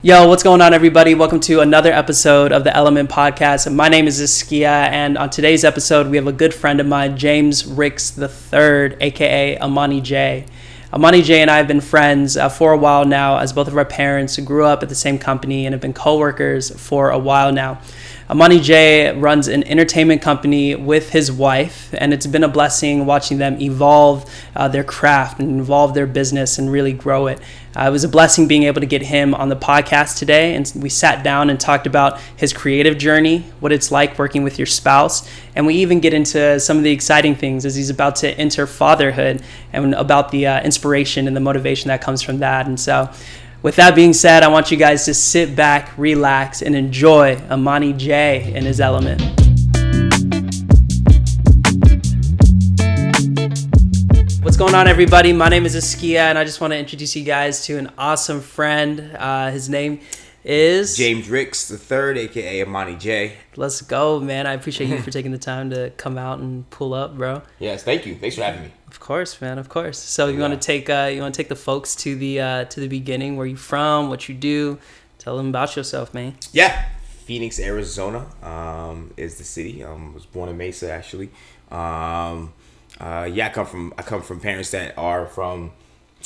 Yo, what's going on, everybody? Welcome to another episode of the Element Podcast. My name is Iskia, and on today's episode, we have a good friend of mine, James Ricks III A.K.A. Amani Jae. Amani Jae and I have been friends for a while now, as both of our parents grew up at the same company and have been co-workers for a while now. Amani Jae runs an entertainment company with his wife, and it's been a blessing watching them evolve their craft and evolve their business and really grow it. It was a blessing being able to get him on the podcast today, and we sat down and talked about his creative journey, what it's like working with your spouse, and we even get into some of the exciting things as he's about to enter fatherhood and about the inspiration and the motivation that comes from that. And so with that being said, I want you guys to sit back, relax, and enjoy Amani Jae in his element. What's going on, everybody? My name is Iskia, and I just want to introduce you guys to an awesome friend. His name is James Ricks III A.K.A. Amani Jae. Let's go, man. I appreciate you for taking the time to come out and pull up, bro. Yes, thank you. Thanks for having me. Of course, man. Of course. So you want to take the folks to the beginning. Where you from? What you do? Tell them about yourself, man. Yeah, Phoenix, Arizona is the city. I was born in Mesa, actually. I come from parents that are from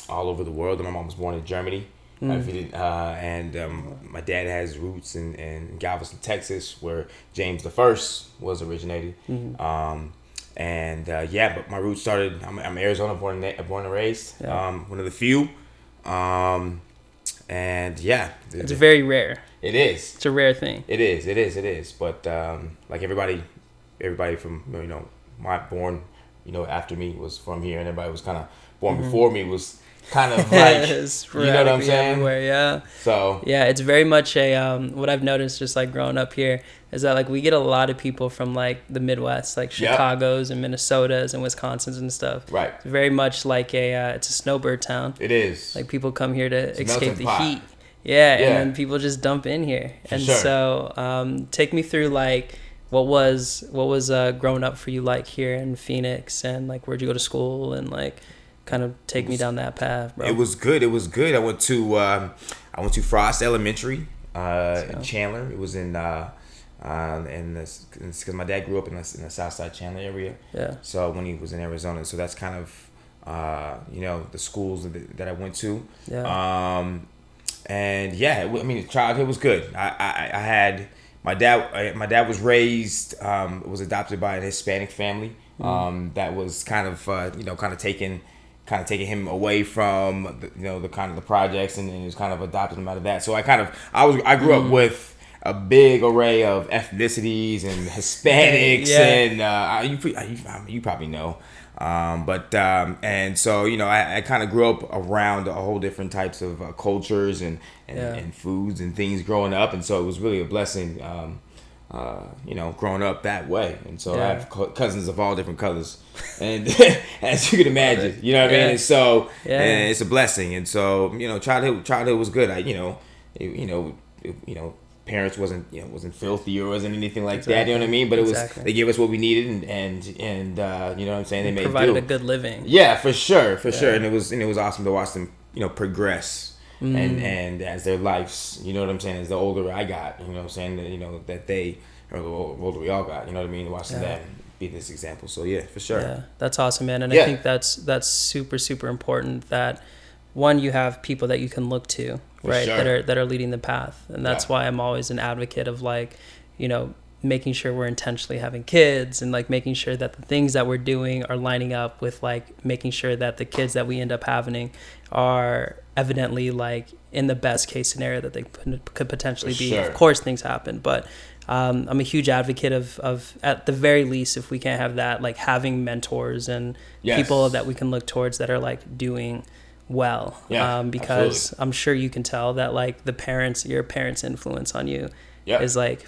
all over the world. My mom was born in Germany. And my dad has roots in Galveston, Texas, where James I was originated. But my roots started. I'm Arizona, born and raised. Yeah. One of the few. It's very rare. It is. It's a rare thing. It is. But like everybody from my born after me was from here, and everybody was kind of born before me was kind of like, you know what I'm saying? Everywhere, yeah. So yeah, it's very much a what I've noticed just like growing up here is that like we get a lot of people from like the Midwest, like Chicago's and Minnesota's and Wisconsin's and stuff. Right. It's very much like it's a snowbird town. It is. Like people come here to escape the pot. heat. Yeah, and then people just dump in here. For and sure. So take me through like what was growing up for you like here in Phoenix, and like where'd you go to school, and like kind of take me down that path, bro. It was good. I went to Frost Elementary in Chandler. It was because my dad grew up in the South Side Chandler area. Yeah. So when he was in Arizona, so that's kind of the schools that I went to. Yeah. Childhood was good. I had my dad was raised was adopted by an Hispanic family that was kind of taking him away from the projects, and he was kind of adopted him out of that. So I grew up with a big array of ethnicities and Hispanics, and you probably know. I kind of grew up around a whole different types of cultures and foods and things growing up, and so it was really a blessing, growing up that way. And so I have cousins of all different colors, and as you can imagine, you know what I mean. And so and it's a blessing. And so childhood was good. Parents wasn't filthy or wasn't anything like that, you know what I mean? But it was they gave us what we needed, and you know what I'm saying, they made provided do. a good living. Yeah, for sure. And it was awesome to watch them progress and as their lives, you know what I'm saying, as the older I got, you know what I'm saying, that they, or the older we all got, you know what I mean, watching that be this example. So yeah, for sure. Yeah, that's awesome, man. And I think that's super, super important that one, you have people that you can look to, right? Sure. that are leading the path. And that's why I'm always an advocate of like, making sure we're intentionally having kids, and like making sure that the things that we're doing are lining up with like making sure that the kids that we end up having are evidently like in the best case scenario that they could potentially be. Sure. Of course things happen, but I'm a huge advocate of at the very least, if we can't have that, like having mentors and people that we can look towards that are like doing well. Because absolutely. I'm sure you can tell that like your parents' influence on you is like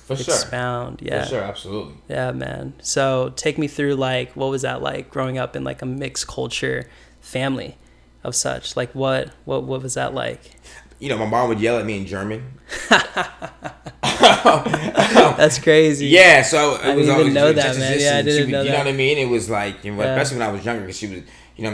expound. For sure, absolutely. Yeah, man. So take me through like what was that like growing up in like a mixed culture family of such? Like what was that like? My mom would yell at me in German. That's crazy. Yeah, so it was always know that, man. Yeah, I didn't know that. You know what I mean? It was like, especially when I was younger, because she was,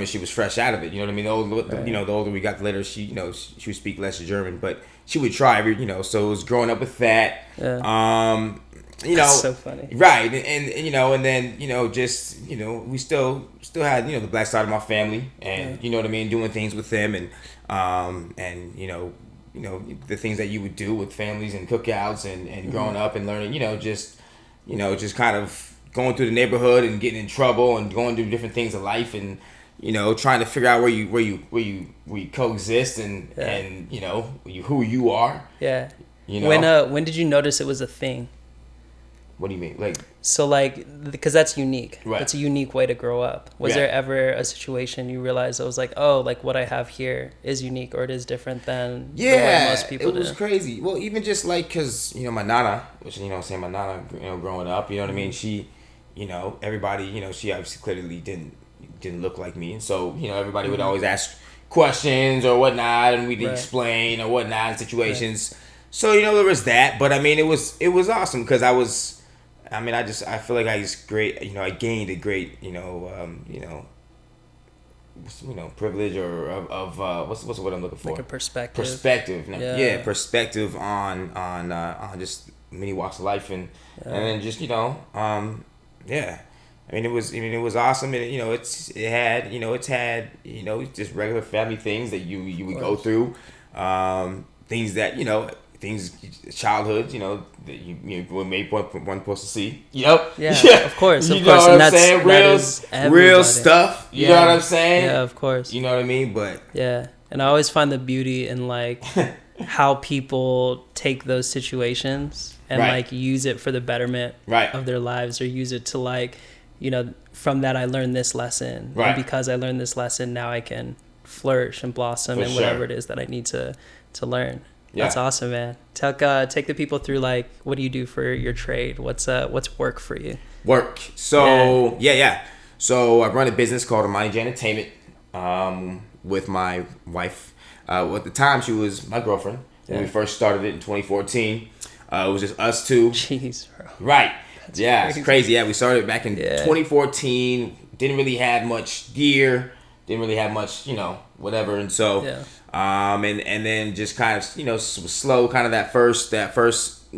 she was fresh out of it. You know what I mean? The older we got, later she would speak less German, but she would try every, so it was growing up with that. Yeah. That's so funny. Right. And then, just, we still had, the black side of my family, and, you know what I mean, doing things with them, and the things that you would do with families and cookouts and growing up and learning, just kind of going through the neighborhood and getting in trouble and going through different things in life, and, trying to figure out where you coexist and who you are. Yeah. When did you notice it was a thing? What do you mean? Like, so because that's unique. Right. That's a unique way to grow up. Was there ever a situation you realized it was like, oh, like what I have here is unique, or it is different than the way most people do? It was crazy. Well, even just like, cause my nana, which my nana, growing up, you know what I mean. She, everybody, she obviously clearly didn't look like me, and so everybody would always ask questions or whatnot, and we'd explain or whatnot in situations. Right. So there was that, but I mean, it was awesome because I feel like I gained a great, privilege or of what's what I'm looking for? Like a perspective. Perspective. Yeah, perspective on just many walks of life, and then just it was awesome, and it had just regular family things that you would go through, things that childhood, that you were made one supposed to see. Yep. Yeah. Of course. You know what I'm saying? Real stuff. You know what I'm saying? Yeah, of course. You know what I mean? But yeah, and I always find the beauty in like how people take those situations and like use it for the betterment of their lives, or use it to like, from that I learned this lesson, and because I learned this lesson, now I can flourish and blossom in whatever it is that I need to learn. Yeah. That's awesome, man. Take the people through, like, what do you do for your trade? What's work for you? Work. So So I run a business called Amani Jae Entertainment with my wife. At the time, she was my girlfriend when we first started it in 2014. It was just us two. Jeez, bro. Right. That's crazy. It's crazy. Yeah, we started back in 2014. Didn't really have much gear. Didn't really have much, whatever. And so, and then just kind of, slow, kind of that first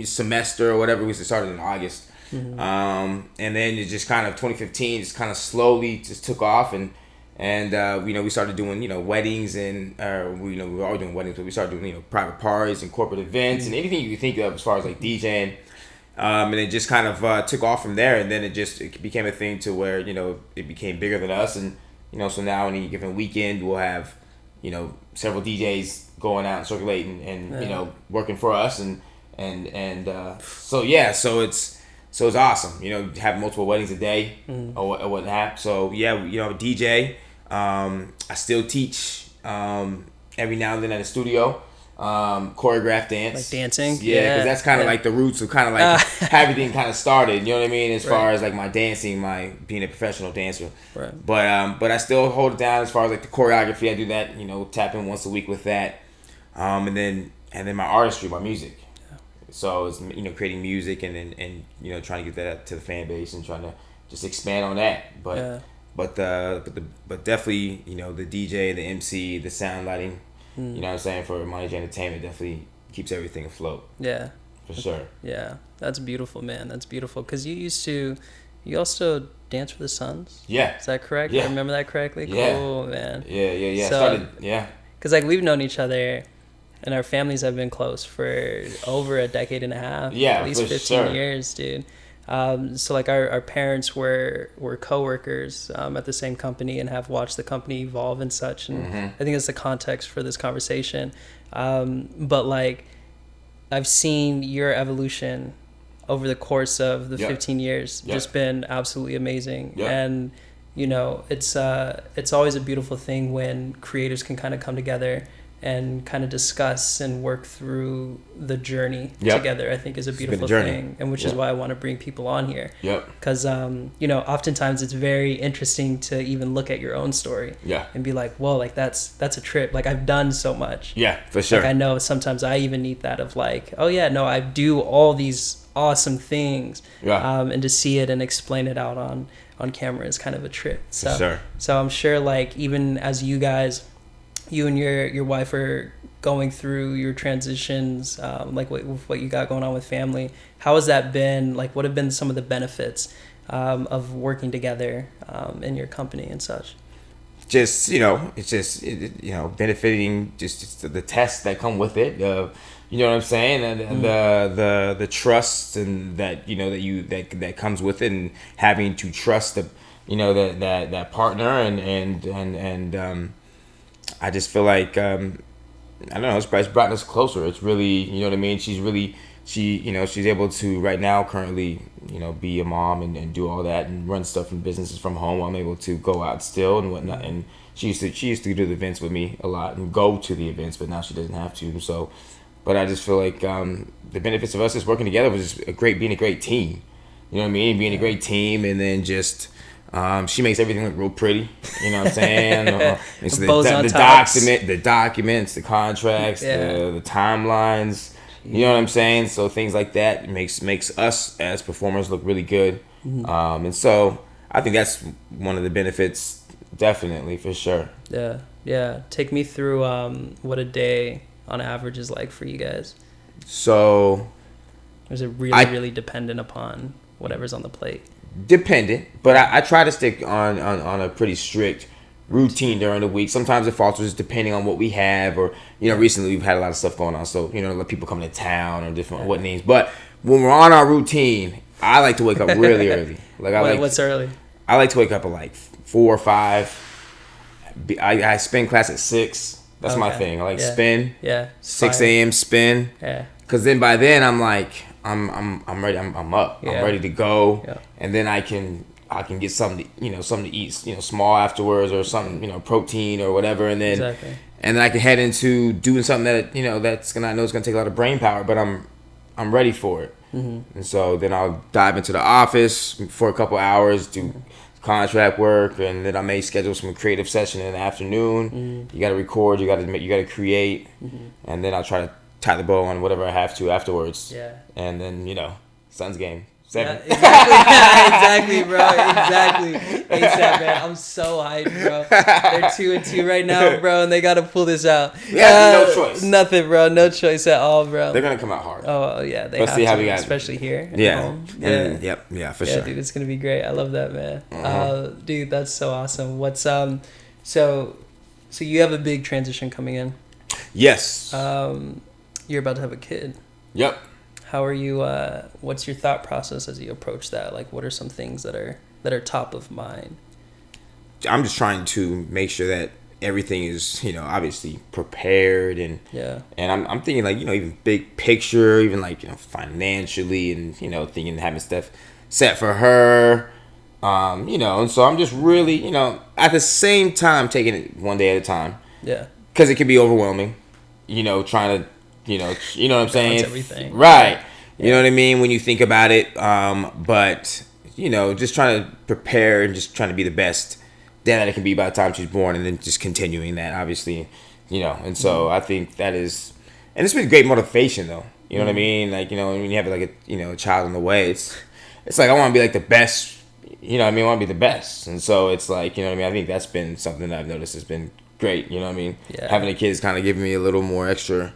semester or whatever. We started in August. Mm-hmm. And then it just kind of 2015 just kind of slowly just took off, and we started doing, weddings, and we were all doing weddings, but we started doing, private parties and corporate events and anything you could think of as far as like DJing. And it just kind of took off from there, and then it became a thing to where, it became bigger than us, and so now any given weekend we'll have, several DJs going out and circulating and working for us, and so it's awesome. Have multiple weddings a day or whatnot. So DJ. I still teach every now and then at a studio. Choreographed dance, like dancing, because that's kind of like the roots of kind of like how everything kind of started. You know what I mean? As far as like my dancing, my being a professional dancer. Right. But I still hold it down as far as like the choreography. I do that, tap in once a week with that, and then my artistry, my music. Yeah. So it's creating music and trying to get that to the fan base and trying to just expand on that. But definitely the DJ, the MC, the sound lighting. You know what I'm saying? For Amani Jae Entertainment, definitely keeps everything afloat. Yeah. For sure. Yeah. That's beautiful, man. That's beautiful. Because you also dance for the Suns? Yeah. Is that correct? Yeah. I remember that correctly? Yeah. Cool, man. Yeah. So, because like we've known each other and our families have been close for over a decade and a half. Yeah, at least 15 years, dude. So like our parents were co-workers at the same company and have watched the company evolve and such, and I think that's the context for this conversation. But like I've seen your evolution over the course of the 15 years, just been absolutely amazing. And it's always a beautiful thing when creators can kind of come together and kind of discuss and work through the journey together. I think is a beautiful thing, and which is why I want to bring people on here. Because oftentimes it's very interesting to even look at your own story. And be like, whoa, like that's a trip. Like I've done so much. For sure. Like I know sometimes I even need that of like, oh yeah, no, I do all these awesome things. And to see it and explain it out on camera is kind of a trip. So I'm sure like even as you guys, you and your wife are going through your transitions, like with what you got going on with family, how has that been? Like, what have been some of the benefits of working together in your company and such? Just, it's just, benefiting just the tests that come with it. You know what I'm saying? And the trust and that comes with it, and having to trust that partner, and I just feel like, I don't know, it's brought us closer. It's really, you know what I mean? She's able to right now currently, be a mom and do all that and run stuff and businesses from home. I'm able to go out still and whatnot. And she used to do the events with me a lot and go to the events, but now she doesn't have to. So, but I just feel like the benefits of us just working together was just being a great team. You know what I mean? Being a great team, and then just she makes everything look real pretty. You know what I'm saying? It's the documents, the contracts, the timelines. You know what I'm saying? So things like that makes us as performers look really good. Mm-hmm. And so I think that's one of the benefits, definitely, for sure. Yeah. Take me through what a day on average is like for you guys. So, is it really dependent upon whatever's on the plate? Dependent, but I try to stick on a pretty strict routine during the week. Sometimes it falters depending on what we have, or recently we've had a lot of stuff going on, so people coming to town or different what names. But when we're on our routine, I like to wake up really early. Like what's early? I like to wake up at like 4 or 5. I spin class at 6. That's my thing. I like spin. Yeah. 6 a.m. spin. Yeah. Because then by then I'm like I'm ready. I'm up. Yeah. I'm ready to go. Yeah. And then I can get something to eat, small afterwards, or something, protein or whatever, and then I can head into doing something that I know it's gonna take a lot of brain power, but I'm ready for it. Mm-hmm. And so then I'll dive into the office for a couple hours, do contract work, and then I may schedule some creative session in the afternoon. Mm-hmm. You got to record, you got to create, and then I'll try to tie the bow on whatever I have to afterwards. Yeah. And then Suns game. 7. Yeah, exactly, bro. Exactly. ASAP, man. I'm so hyped, bro. They're 2-2 right now, bro, and they got to pull this out. Yeah, no choice. Nothing, bro. No choice at all, bro. They're going to come out hard. Oh, yeah. Let's see how we got especially here. Yeah. Yeah, for sure. Yeah, dude, it's going to be great. I love that, man. Dude, that's so awesome. What's, so you have a big transition coming in. Yes. You're about to have a kid. Yep. How are you, what's your thought process as you approach that? Like, what are some things that are top of mind? I'm just trying to make sure that everything is, obviously prepared, and I'm thinking like, even big picture, even like, financially, and, thinking having stuff set for her, and so I'm just really, at the same time taking it one day at a time. Yeah. Because it can be overwhelming, trying to, you know what I'm saying? Everything. Right. Yeah. You know what I mean? When you think about it. But, just trying to prepare and just trying to be the best dad that it can be by the time she's born, and then just continuing that, obviously, and so I think that is, and it's been great motivation though. You know what I mean? Like, when you have like a child in the way, it's like, I want to be like the best, I want to be the best. And so it's like, I think that's been something that I've noticed has been great. Yeah. Having a kid is kind of giving me a little more extra,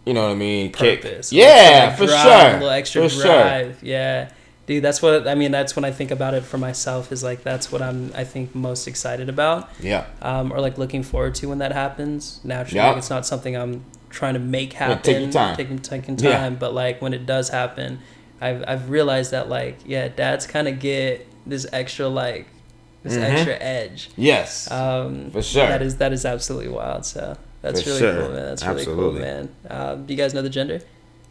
purpose. Yeah, for sure. A little extra for drive. Sure. Yeah. Dude, that's when I think about it for myself, is like, that's what I think most excited about. Yeah. Or like looking forward to when that happens. Naturally, yep. Like, it's not something I'm trying to make happen. Take your time. Taking time. But like, when it does happen, I've realized that, like, dads kind of get this extra, like, extra edge. Yes. For sure. That is absolutely wild. So that's For really sure. cool, man. That's Absolutely. really cool, man. Do you guys know the gender?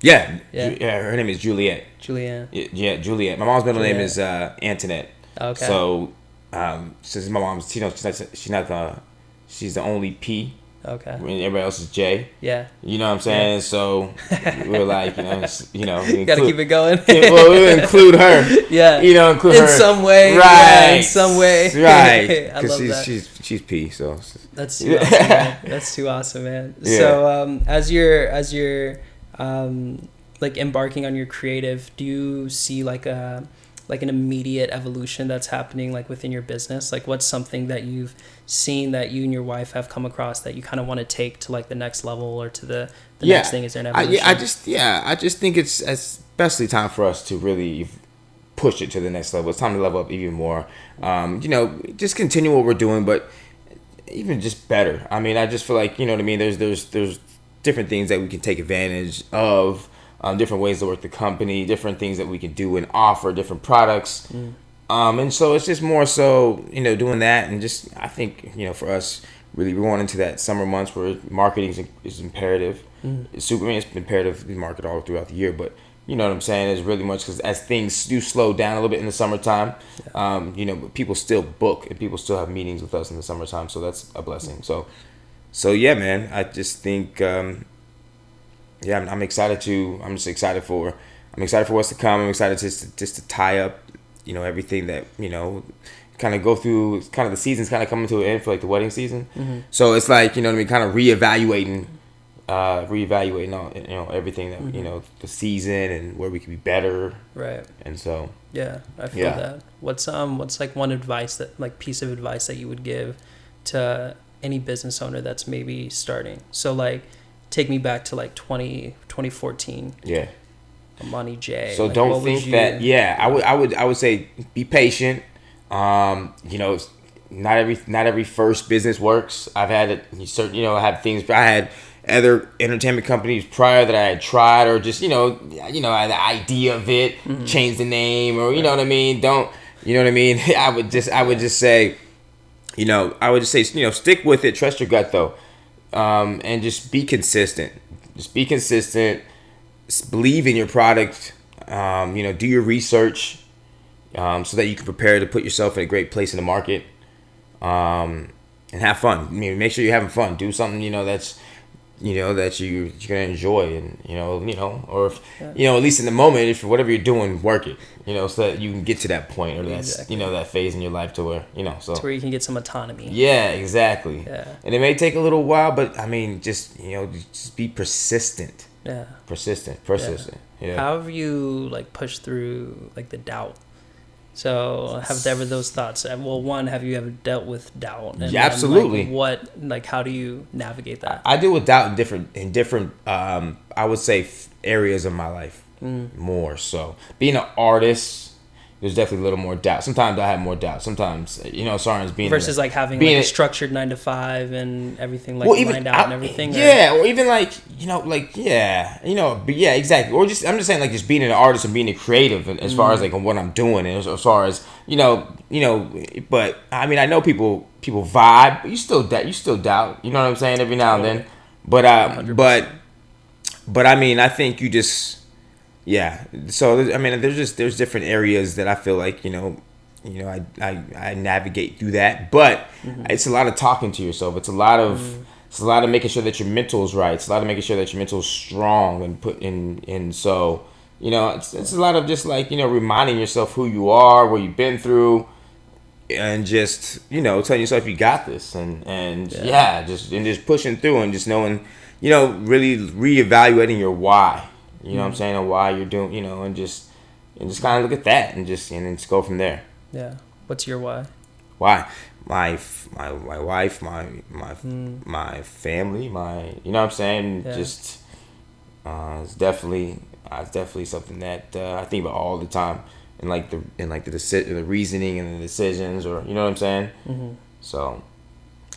Yeah. Her name is Juliet. Julianne. Yeah, Juliet. My mom's middle name is Antoinette. Okay. So, since my mom's, she's the only P. Okay. And everybody else is J. Yeah. You know what I'm saying? Yeah. So we're like, we gotta keep it going. Well, we'll include her. Yeah. Include her in some way. Right. Yeah, in some way. Right. I love that. She's P. So that's too awesome, man. That's too awesome, man. Yeah. So as you're like embarking on your creative, do you see like a like an immediate evolution that's happening like within your business? Like what's something that you've seen that you and your wife have come across that you kind of want to take to like the next level or to the next thing? Is there an evolution? I just think it's especially time for us to really push it to the next level. It's time to level up even more. Just continue what we're doing, but even just better. I mean, I just feel like, you know what I mean? There's different things that we can take advantage of, different ways to work the company, different things that we can do and offer, different products. And so it's just more so, doing that. And just, I think, for us, really we're going into that summer months where marketing is imperative. It's imperative to market all throughout the year, but you know what I'm saying? It's really much because as things do slow down a little bit in the summertime, but people still book and people still have meetings with us in the summertime. So that's a blessing. So yeah, man, I just think, I'm excited I'm excited for what's to come. I'm excited just to tie up, everything that, kind of go through, kind of the season's kind of coming to an end for like the wedding season. So it's like, kind of reevaluating all, everything that, the season and where we can be better. Right. And so. Yeah, I feel that. What's like one piece of advice that you would give to any business owner that's maybe starting? So like, take me back to like 2014. Yeah. Amani Jae. So like, don't think that. Yeah, I would say be patient. Not every first business works. I've had I had other entertainment companies prior that I had tried, or just the idea of it, change the name, or you know what I mean. I would just say, stick with it. Trust your gut though, and just be consistent. Believe in your product. Do your research, so that you can prepare to put yourself in a great place in the market, and have fun. I mean, make sure you're having fun. Do something that's that you're gonna enjoy, and or if, at least in the moment, if whatever you're doing, work it, so that you can get to that point, or that's that phase in your life to where to where you can get some autonomy. Yeah, exactly. Yeah. And it may take a little while, but I mean, just be persistent. Yeah. Persistent. Yeah. How have you like pushed through like the doubt? So have there ever those thoughts? Well, one, have you ever dealt with doubt? And yeah, absolutely. How do you navigate that? I deal with doubt in different I would say areas of my life more so. Being an artist, there's definitely a little more doubt. Sometimes I have more doubt. Sometimes, as far as being versus like having like a structured 9 to 5 and everything like lined out and everything. Yeah, or even like yeah, exactly. Or just I'm just saying like just being an artist and being a creative as far as like what I'm doing, and as far as But I mean, I know people vibe, but you still doubt. You know what I'm saying? Every now and then. But I mean, I think you just. Yeah, so I mean, there's different areas that I feel like I navigate through that, but it's a lot of talking to yourself. It's a lot of making sure that your mental is right. It's a lot of making sure that your mental is strong and put in. So it's a lot of just like reminding yourself who you are, what you've been through, and just telling yourself you got this, and just pushing through and just knowing really reevaluating your why. You know what I'm saying? And why you're doing, and just kind of look at that and just go from there. Yeah. What's your why? Why? My wife, my family, you know what I'm saying? Yeah. Just it's definitely something that I think about all the time, and the reasoning and the decisions, or you know what I'm saying? So.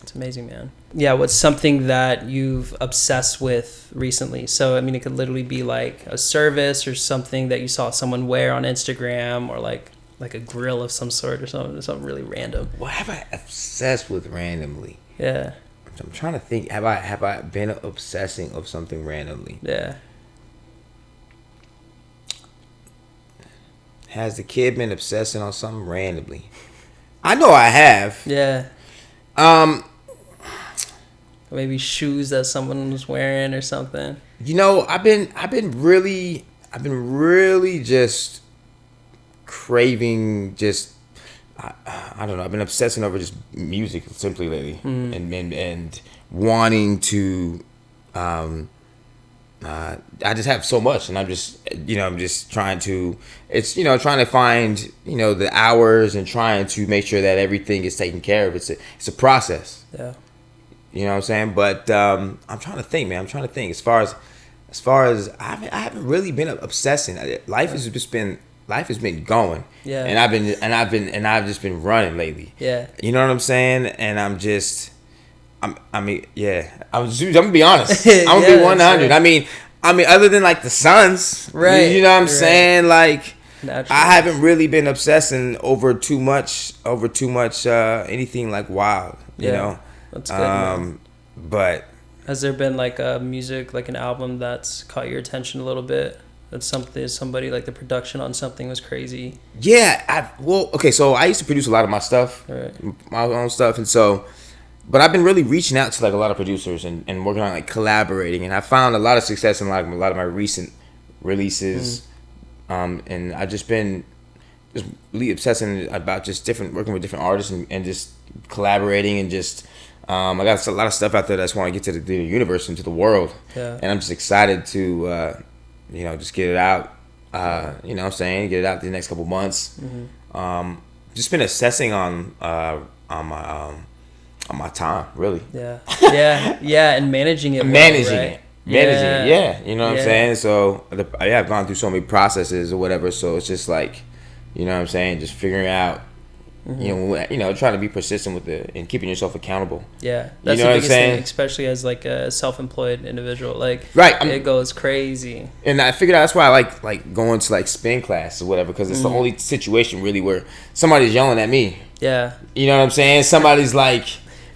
It's amazing, man. Yeah, what's something that you've obsessed with recently? So, I mean, it could literally be like a service or something that you saw someone wear on Instagram, or like a grill of some sort, or something really random. What have I obsessed with randomly? Yeah. I'm trying to think. Have I been obsessing of something randomly? Yeah. Has the kid been obsessing on something randomly? I know I have. Yeah. Maybe shoes that someone was wearing or something. I've been really just craving I don't know. I've been obsessing over just music simply lately, and wanting to I just have so much, and I'm just trying to, trying to find, the hours and trying to make sure that everything is taken care of. It's a process. Yeah. You know what I'm saying? But I'm trying to think, man. I'm trying to think. As far as I haven't really been obsessing. Life has been going. Yeah. And I've just been running lately. Yeah. You know what I'm saying? And I'm gonna be honest. I'm gonna be 100. Right. I mean, other than like the Suns, right? You know what I'm right. saying? Like, Naturally. I haven't really been obsessing over too much anything like wild. You know, that's good. Man. But has there been like a music, like an album that's caught your attention a little bit? That's somebody like the production on something was crazy. Yeah, so I used to produce a lot of my stuff, my own stuff, and so. But I've been really reaching out to like a lot of producers and working on like collaborating, and I found a lot of success in like a lot of my recent releases, and I've just been really obsessing about just working with different artists and just collaborating and just I got a lot of stuff out there that I just want to get to the universe and to the world, and I'm just excited to just get it out, you know what I'm saying, get it out the next couple months. Just been assessing on my time, really. Yeah, and managing it. Managing it, yeah. You know what I'm saying? So, I've gone through so many processes or whatever, so it's just like, you know what I'm saying, just figuring out, trying to be persistent with it and keeping yourself accountable. Yeah, that's the biggest thing, especially as like a self-employed individual. Like, it goes crazy. And I figured out that's why I like going to like spin class or whatever, because it's the only situation really where somebody's yelling at me. Yeah. You know what I'm saying? Somebody's like,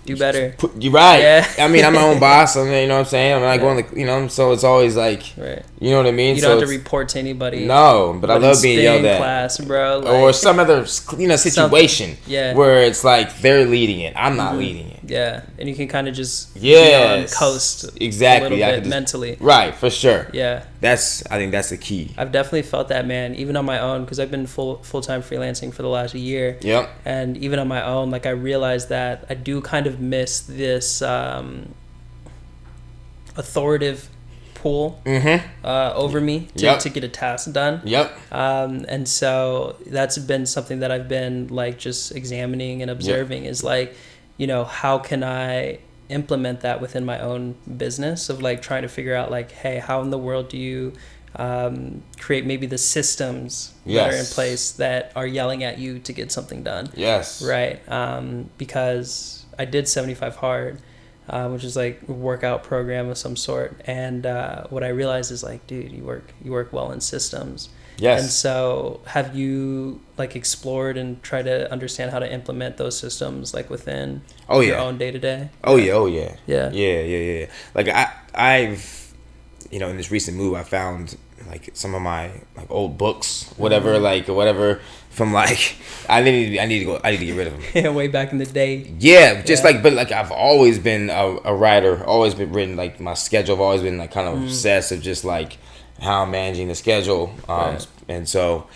do better. You're right. Yeah. I mean, I'm my own boss. You know what I'm saying? I'm not going so it's always like, you know what I mean? You don't have to report to anybody. No, but I love being yelled at. Class, bro. Like, or some other, situation where it's like they're leading it. I'm not leading it. Yeah. And you can kind of just be on coast exactly. a little bit mentally. Right, for sure. Yeah. I think that's the key. I've definitely felt that, man, even on my own, because I've been full-time freelancing for the last year. Yep. And even on my own, like, I realized that I do kind of miss this authoritative pull over me to get a task done. Yep. And so that's been something that I've been like just examining and observing is like, how can I implement that within my own business of like trying to figure out like, hey, how in the world do you create maybe the systems that are in place that are yelling at you to get something done. Yes. Right. Because I did 75 Hard, which is like a workout program of some sort. And what I realized is like, dude, you work well in systems. Yes. And so have you like explored and tried to understand how to implement those systems like within your own day to day? Oh yeah. Yeah. Like I've in this recent move, I found like some of my like old books, whatever from like I need to get rid of them. Yeah, way back in the day. Yeah, but like I've always been a writer, always been written, like my schedule, I've always been like kind of obsessed of just like how I'm managing the schedule, and so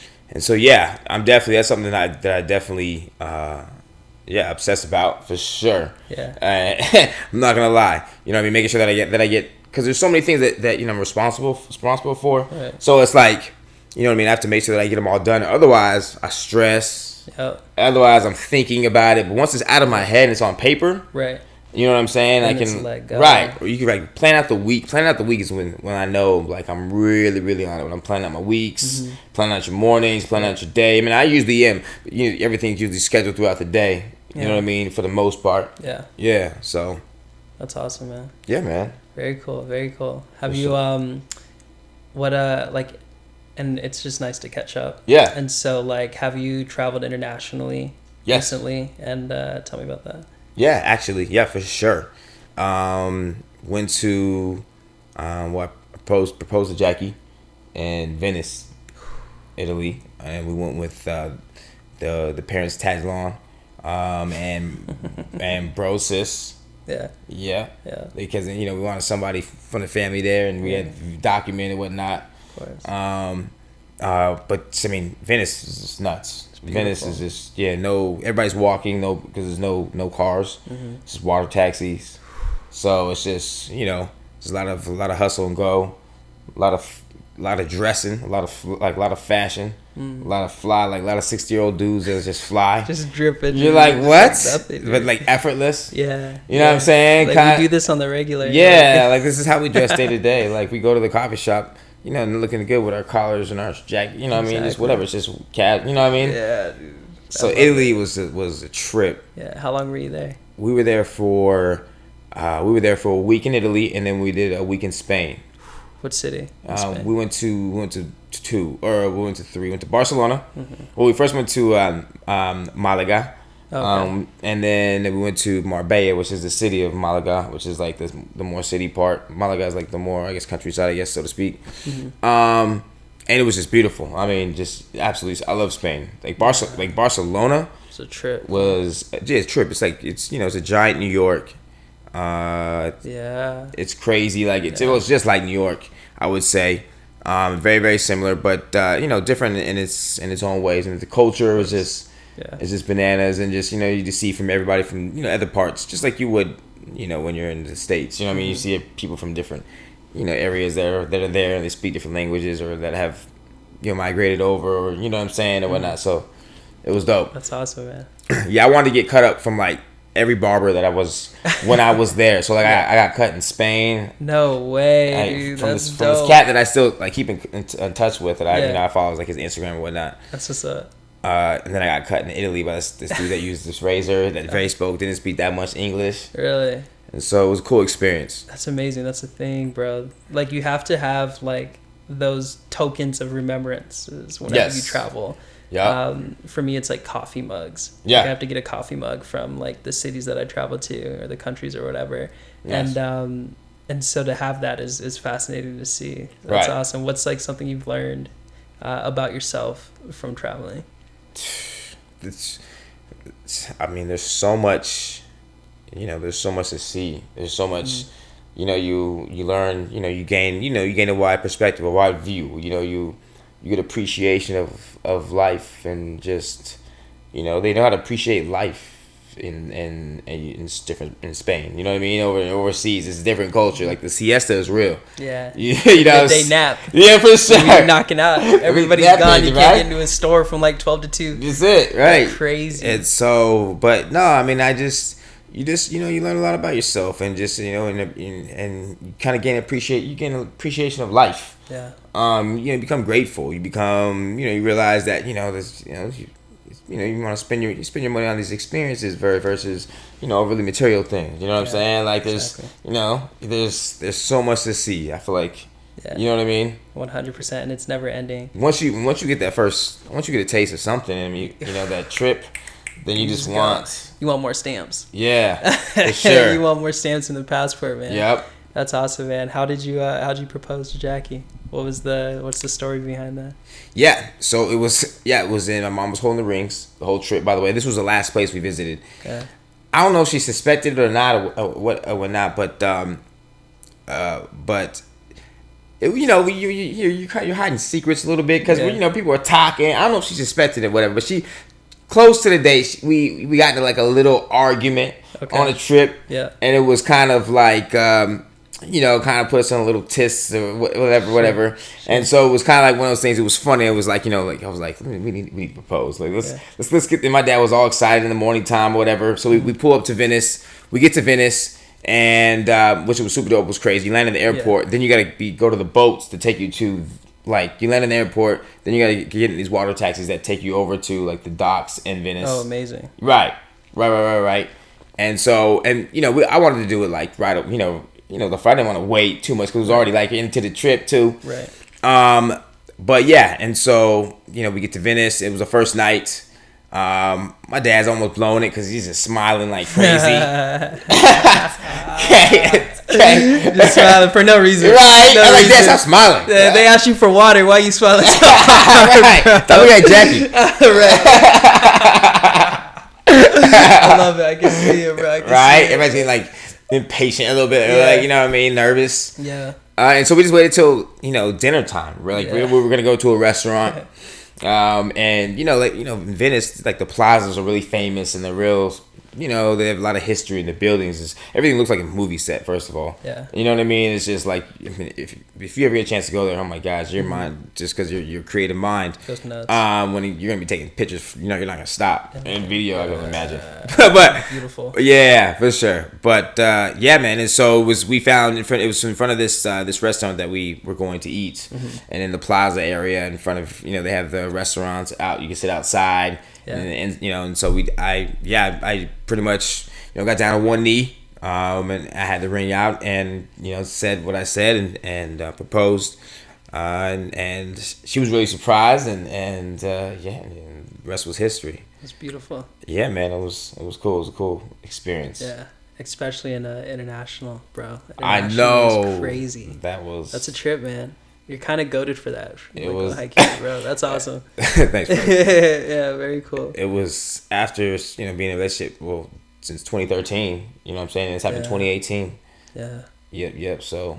yeah, that's something that I definitely obsessed about for sure. Yeah. I'm not gonna lie, making sure that I get because there's so many things that I'm responsible for. Right. So it's like, I have to make sure that I get them all done. Otherwise, I stress. Yep. Otherwise, I'm thinking about it. But once it's out of my head and it's on paper, right? You know what I'm saying? And I can let go. Right. Or you can like plan out the week. Planning out the week is when I know like I'm really, really on it. When I'm planning out my weeks, planning out your mornings, planning out your day. I mean, I usually am. Everything's usually scheduled throughout the day. You know what I mean? For the most part. Yeah. Yeah. So. That's awesome, man. Yeah, man. Very cool. Very cool. Have you and it's just nice to catch up. Yeah. And so like, have you traveled internationally recently? And tell me about that. Yeah, actually, yeah, for sure. Went to proposed to Jackie in Venice, Italy, and we went with the parents tagged along, and bro sis. Yeah. Because we wanted somebody from the family there, and we had documented and whatnot. Of course. But I mean, Venice is just nuts. Venice is just everybody's walking because there's no cars, it's just water taxis. So it's just there's a lot of hustle and go. a lot of dressing, a lot of fashion, a lot of fly, like a lot of 60-year-old dudes that just fly, just dripping. You're like, what? But like effortless. Yeah. You know what I'm saying? Like we do this on the regular. Yeah, like this is how we dress day to day. Like we go to the coffee shop, you know, and looking good with our collars and our jacket. You know what I mean? Just whatever. It's just cat. You know what I mean? Yeah, dude. So Italy was a trip. Yeah. How long were you there? We were there for a week in Italy, and then we did a week in Spain. What city? We went to three. We went to Barcelona. Well, we first went to Malaga. Okay. And then we went to Marbella, which is the city of Malaga, which is like the more city part. Malaga is like the more, I guess, countryside, I guess, so to speak. And it was just beautiful. I mean, just absolutely, I love Spain. Like Barcelona. It's a trip. It's a trip. It's like it's a giant New York. It's crazy. Like it was just like New York, I would say. Very, very similar, but different in its own ways. And the culture is just it's just bananas, and just you just see from everybody from other parts, just like you would when you're in the States. You know what I mean? You see people from different areas that are there, and they speak different languages, or that have migrated over, or you know what I'm saying, or whatnot. So it was dope. That's awesome, man. Yeah, I wanted to get cut up from like every barber that I was when I was there. So like I got cut in Spain. No way, dude. From this cat that I still like keep in touch with, that I follow like his Instagram and whatnot. That's what's up. And then I got cut in Italy by this dude that used this razor that very didn't speak that much English. Really? And so it was a cool experience. That's amazing. That's the thing, bro. Like you have to have like those tokens of remembrances whenever you travel. Yeah. For me, it's like coffee mugs. Yeah. Like I have to get a coffee mug from like the cities that I travel to, or the countries or whatever. Yes. And so to have that is fascinating to see. That's awesome. What's like something you've learned about yourself from traveling? I mean, there's so much. There's so much to see. There's so much. You learn. You gain a wide perspective, a wide view. You get appreciation of life, and just they know how to appreciate life in different in Spain. You know what I mean? Overseas, it's a different culture. Like the siesta is real. Yeah. They nap. Yeah, for sure. You're knocking out. Everybody's gone. You can't get into a store from like 12 to 2. That's it, right? That's crazy. It's so, but no, I mean, you learn a lot about yourself, and just and you kind of gain appreciation of life. Yeah. You become grateful. You become, you realize that there's, you want to spend your money on these experiences versus really material things. You know what I'm saying? Like there's there's so much to see. I feel like you know what I mean. 100%, and it's never ending. Once you get a taste of something, and that trip, then you just want. You want more stamps. Yeah, for sure. You want more stamps in the passport, man. Yep. That's awesome, man. How'd you propose to Jackie? What's the story behind that? Yeah, so it was in, my mom was holding the rings the whole trip. By the way, this was the last place we visited. Okay. I don't know if she suspected it or not, or not, but you're hiding secrets a little bit, because people are talking. I don't know if she suspected it, whatever, but she. Close to the date, we got into like a little argument on a trip, and it was kind of like kind of put us on a little tiss or whatever. Sure. And so it was kind of like one of those things. It was funny. It was like I was like, we need to propose. Like let's get. And my dad was all excited in the morning time or whatever. So we pull up to Venice. We get to Venice, and which was super dope. It was crazy. You land in the airport, then you gotta go to the boats to take you to. Like, you land in the airport, then you gotta get in these water taxis that take you over to like the docks in Venice. Oh, amazing! Right. And so, I wanted to do it like right. The flight, I didn't want to wait too much because it was already like into the trip too. Right. But yeah, and so we get to Venice. It was the first night. My dad's almost blowing it because he's just smiling like crazy. Just smiling for no reason. Right. No I'm like, reason. Dad, stop smiling. They asked you for water. Why are you smiling? Right. Don't look at Jackie. Right. I love it. I can see it, bro. Right. Everybody's getting like impatient a little bit, like what I mean, nervous. Yeah. And so we just waited till dinner time. We're like we were gonna go to a restaurant. And in Venice, like the plazas are really famous, and they're real they have a lot of history in the buildings. Everything looks like a movie set. First of all, Yeah. You know what I mean? It's just like if you ever get a chance to go there, oh my gosh, your mind, just because your creative mind goes nuts. When you're gonna be taking pictures, you're not gonna stop in video. I can imagine, but beautiful. Yeah, for sure. But yeah, man. And so we found it was in front of this restaurant that we were going to eat, and in the plaza area in front of they have the restaurants out. You can sit outside. Yeah. And so I pretty much got down on one knee, and I had the ring out and said what I said and proposed, and she was really surprised and the rest was history. It's beautiful. Yeah, man, it was cool. It was a cool experience. Yeah, especially in international, bro. I know. Was crazy. That's a trip, man. You're kind of goated for that. It was high key, bro. That's awesome. Thanks, bro. Yeah, very cool. It was after being in a relationship since 2013. You know what I'm saying? It's happened in 2018. Yeah. Yep. So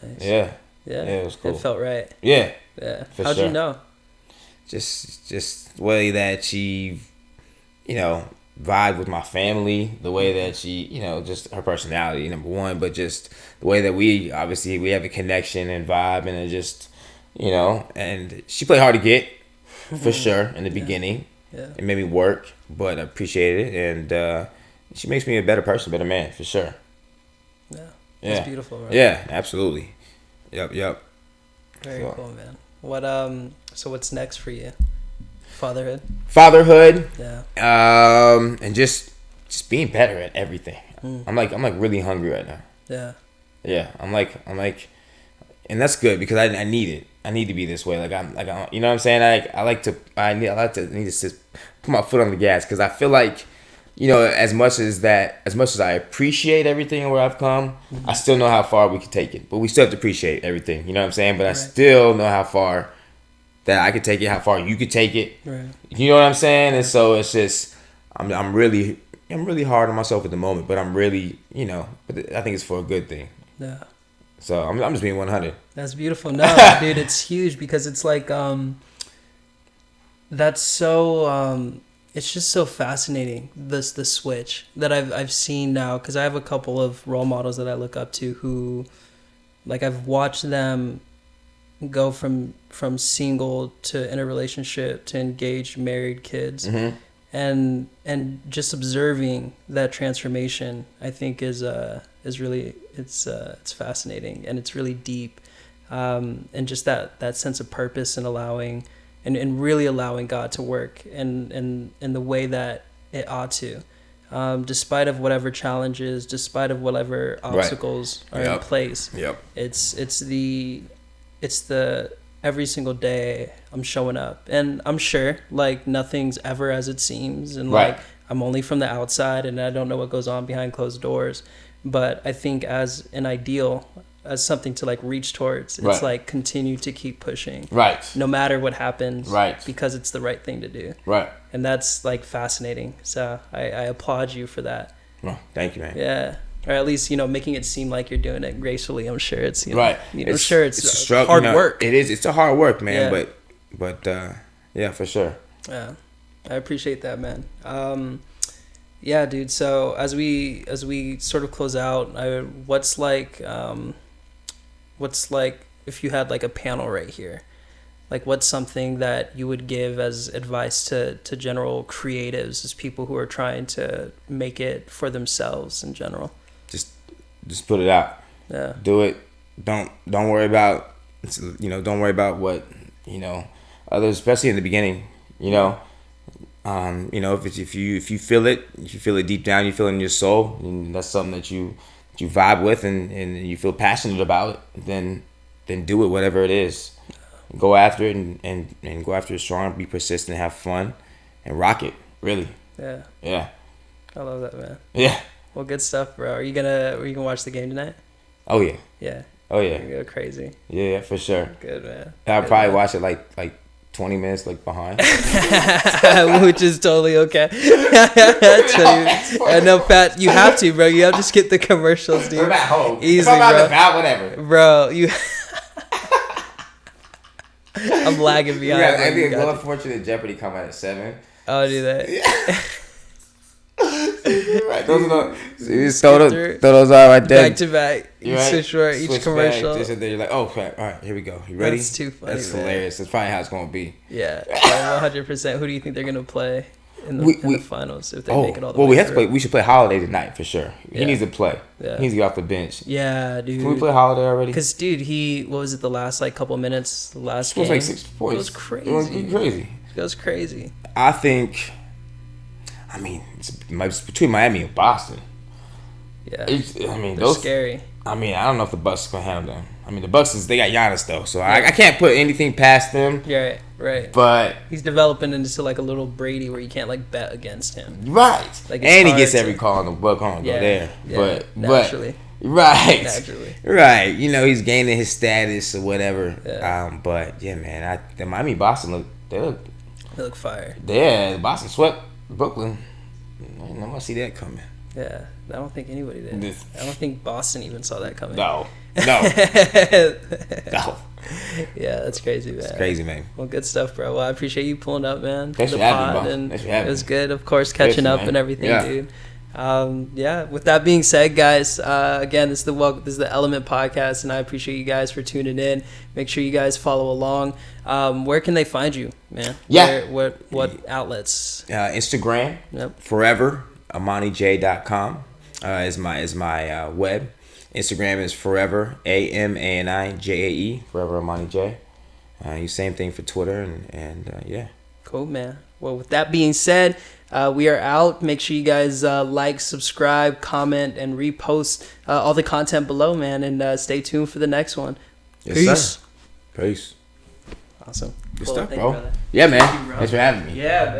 nice. Yeah, it was cool. It felt right. Yeah. How'd you know? Just the way that she, vibe with my family, the way that she, just her personality, number one, but just the way that we have a connection and vibe, and it just, and she played hard to get, for sure, in the beginning. Yeah. It made me work, but I appreciate it, and she makes me a better person, better man, for sure. Yeah. It's beautiful, right? Yeah, absolutely. Yep. Very cool, man. So what's next for you? Fatherhood. Yeah. And just being better at everything. I'm like really hungry right now. Yeah. Yeah. I'm like, and that's good because I need it. I need to be this way. I'm you know what I'm saying? I need to put my foot on the gas because I feel like, as much as I appreciate everything and where I've come, I still know how far we can take it. But we still have to appreciate everything. You know what I'm saying? But I still know how far that I could take it, how far you could take it. Right. You know what I'm saying? And so it's just I'm really hard on myself at the moment, but I'm really, but I think it's for a good thing. Yeah. So I'm just being 100. That's beautiful. No, dude, it's huge because it's like that's so it's just so fascinating, the switch that I've seen now, because I have a couple of role models that I look up to who, like, I've watched them go from single to in a relationship to engaged, married, kids, and just observing that transformation, I think is really it's fascinating, and it's really deep, and just that sense of purpose and allowing. And really allowing God to work in the way that it ought to, despite of whatever challenges, despite of whatever obstacles are in place. Yep. It's the every single day I'm showing up, and I'm sure like nothing's ever as it seems, and like I'm only from the outside and I don't know what goes on behind closed doors. But I think as an ideal, as something to like reach towards, it's like continue to keep pushing, no matter what happens, because it's the right thing to do, and that's like fascinating. So I applaud you for that. Well, thank you, man. Yeah, or at least making it seem like you're doing it gracefully. I'm sure it's I'm sure it's a struggle, hard work. It is. It's a hard work, man. But yeah, for sure. Yeah, I appreciate that, man. Yeah, dude. So as we sort of close out, what's like if you had like a panel right here, like what's something that you would give as advice to general creatives, as people who are trying to make it for themselves in general? Just put it out. Yeah. Do it. Don't worry about don't worry about what others, especially in the beginning. If you feel it deep down, you feel it in your soul, and that's something that you vibe with and you feel passionate about it, then do it, whatever it is. Go after it and go after it strong, be persistent, have fun, and rock it, really. Yeah. I love that, man. Yeah. Well, good stuff, bro. Are you gonna watch the game tonight? Oh yeah. Yeah. Oh yeah. You're gonna go crazy. Yeah, for sure. Good, man. I'll probably watch it like 20 minutes behind. Which is totally okay. I know, Pat, you have to, bro. You have to skip the commercials, dude. I'm at home. Easy, if I'm out bro. and about, whatever. Bro, I'm lagging behind. Yeah, I think Well Unfortunate Jeopardy come out at 7. I'll do that. Yeah. right. Those are those. Skip Throw those out right there. back to back. You right? switch right, each Switch commercial. Back, you're like, oh crap! All right, here we go. You ready? That's too funny. That's man. hilarious. That's probably how it's gonna be. Yeah, 100%. Who do you think they're gonna play in the finals if they make it all the way? Well, we have to play. We should play Holiday tonight for sure. He Yeah. needs to play. Yeah. He needs to get off the bench. Yeah, dude. Can we play Holiday already? Because, dude, what was it, the last, like, couple minutes, the last It was game? like 6 points. It was crazy. It was crazy. I think, it might be between Miami and Boston. Yeah. They're those scary. I don't know if the Bucks can handle them. The Bucks they got Giannis though, so I can't put anything past them. Yeah, right. But he's developing into like a little Brady where you can't like bet against him. Right. Like, and he gets every call in the book on go there. Yeah, but naturally. Naturally. Right. He's gaining his status or whatever. Yeah. But yeah, man, the Miami Boston they look fire. Yeah, Boston swept Brooklyn. I didn't know I see that coming. Yeah, I don't think anybody did. I don't think Boston even saw that coming. No. Yeah, that's crazy, man. It's crazy, man. Well, good stuff, bro. Well, I appreciate you pulling up, man. Thanks for having me, bro. And Thanks for having me. It was good, of course, catching up and everything, yeah. dude. With that being said, guys, again, this is the Element Podcast, and I appreciate you guys for tuning in. Make sure you guys follow along. Where can they find you, man? Yeah. What outlets? Instagram. Yep. Forever. AmaniJae.com is my web. Instagram is Forever Amani Jae. Forever Amani Jae. Same thing for Twitter and yeah. Cool, man. Well, with that being said, we are out. Make sure you guys like, subscribe, comment, and repost all the content below, man. And stay tuned for the next one. Yes, Peace. Sir. Peace. Awesome. Good Cool. stuff, Thank bro. You, brother. Yeah, man. Thank you, bro. Thanks for having me. Yeah, man.